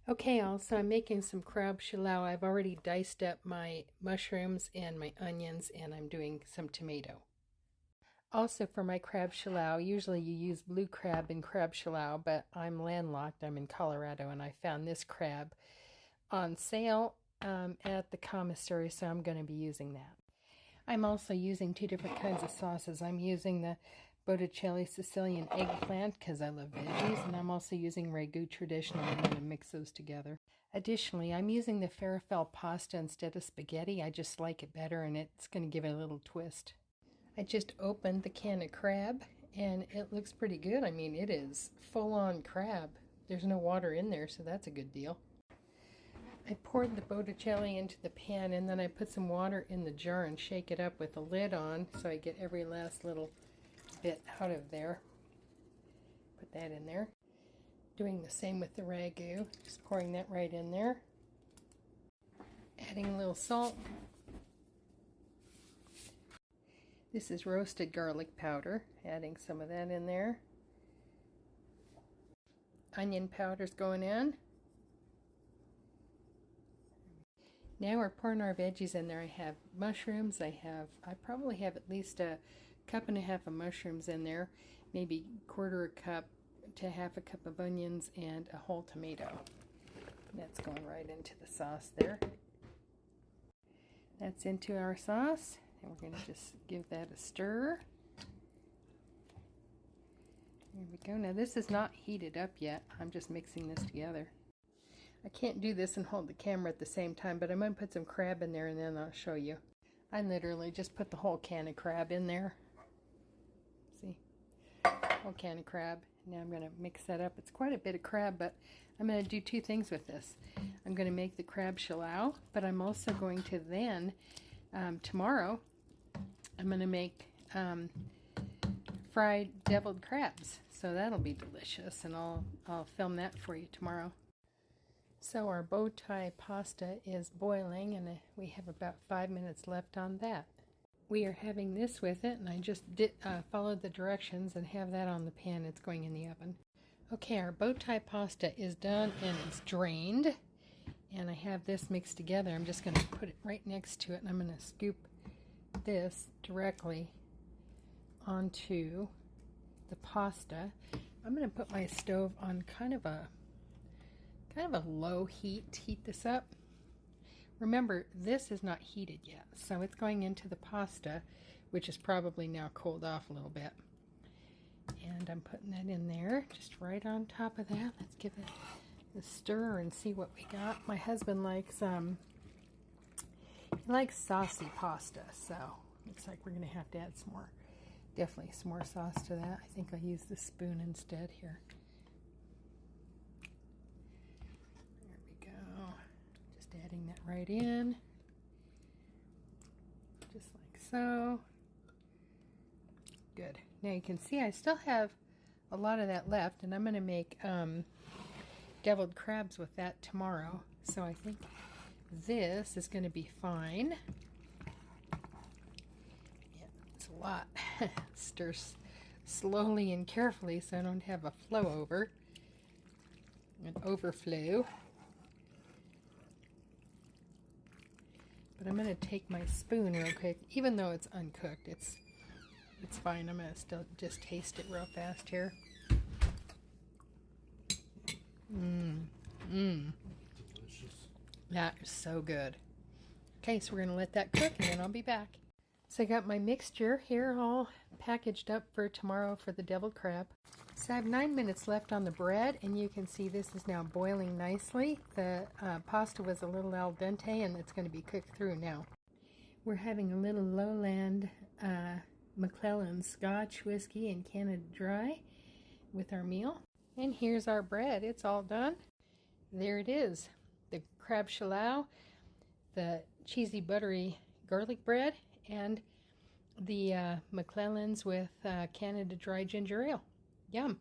Okay, also I'm making some crab shallou. I've already diced up my mushrooms and my onions, and I'm doing some tomato. Also for my crab shallou, usually you use blue crab in crab shallou, but I'm landlocked. I'm in Colorado, and I found this crab on sale at the commissary, so I'm going to be using that. I'm also using two different kinds of sauces. I'm using the Botticelli Sicilian eggplant because I love veggies, and I'm also using Ragu traditional. I'm going to mix those together. Additionally, I'm using the farfalle pasta instead of spaghetti. I just like it better, and it's going to give it a little twist. I just opened the can of crab, and it looks pretty good. I mean, it is full-on crab. There's no water in there, so that's a good deal. I poured the Botticelli into the pan, and then I put some water in the jar and shake it up with the lid on so I get every last little bit out of there. Put that in there. Doing the same with the ragu. Just pouring that right in there. Adding a little salt. This is roasted garlic powder. Adding some of that in there. Onion powder's going in. Now we're pouring our veggies in there. I have mushrooms. I probably have at least a cup and a half of mushrooms in there, maybe quarter a cup to half a cup of onions, and a whole tomato. That's going right into the sauce there. That's into our sauce, and we're going to just give that a stir. There we go. Now this is not heated up yet. I'm just mixing this together. I can't do this and hold the camera at the same time, but I'm going to put some crab in there and then I'll show you. I literally just put the whole can of crab in there. See? Whole can of crab. Now I'm going to mix that up. It's quite a bit of crab, but I'm going to do two things with this. I'm going to make the crab shallou, but I'm also going to then, tomorrow, I'm going to make fried deviled crabs. So that'll be delicious, and I'll film that for you tomorrow. So our bow tie pasta is boiling, and we have about 5 minutes left on that. We are having this with it, and I just followed the directions and have that on the pan. It's going in the oven. Okay, our bow tie pasta is done and it's drained, and I have this mixed together. I'm just going to put it right next to it, and I'm going to scoop this directly onto the pasta. I'm going to put my stove on kind of a low heat. Heat this up. Remember, this is not heated yet, so it's going into the pasta, which is probably now cooled off a little bit. And I'm putting that in there, just right on top of that. Let's give it a stir and see what we got. My husband likes he likes saucy pasta, so looks like we're gonna have to add some more, definitely some more sauce to that. I think I'll use the spoon instead here. Adding that right in, just like so. Good. Now you can see I still have a lot of that left, and I'm going to make deviled crabs with that tomorrow. So I think this is going to be fine. Yeah, it's a lot. Stir slowly and carefully so I don't have a an overflow. But I'm going to take my spoon real quick, even though it's uncooked. It's fine. I'm going to still just taste it real fast here. Delicious. That is so good. Okay, so we're going to let that cook, and then I'll be back. So I got my mixture here all packaged up for tomorrow for the deviled crab. So I have 9 minutes left on the bread, and you can see this is now boiling nicely. The pasta was a little al dente, and it's going to be cooked through now. We're having a little lowland McClellan Scotch whiskey and Canada Dry with our meal. And here's our bread. It's all done. There it is. The crab shallou, the cheesy buttery garlic bread, and the McClellan's with Canada Dry ginger ale. Yum.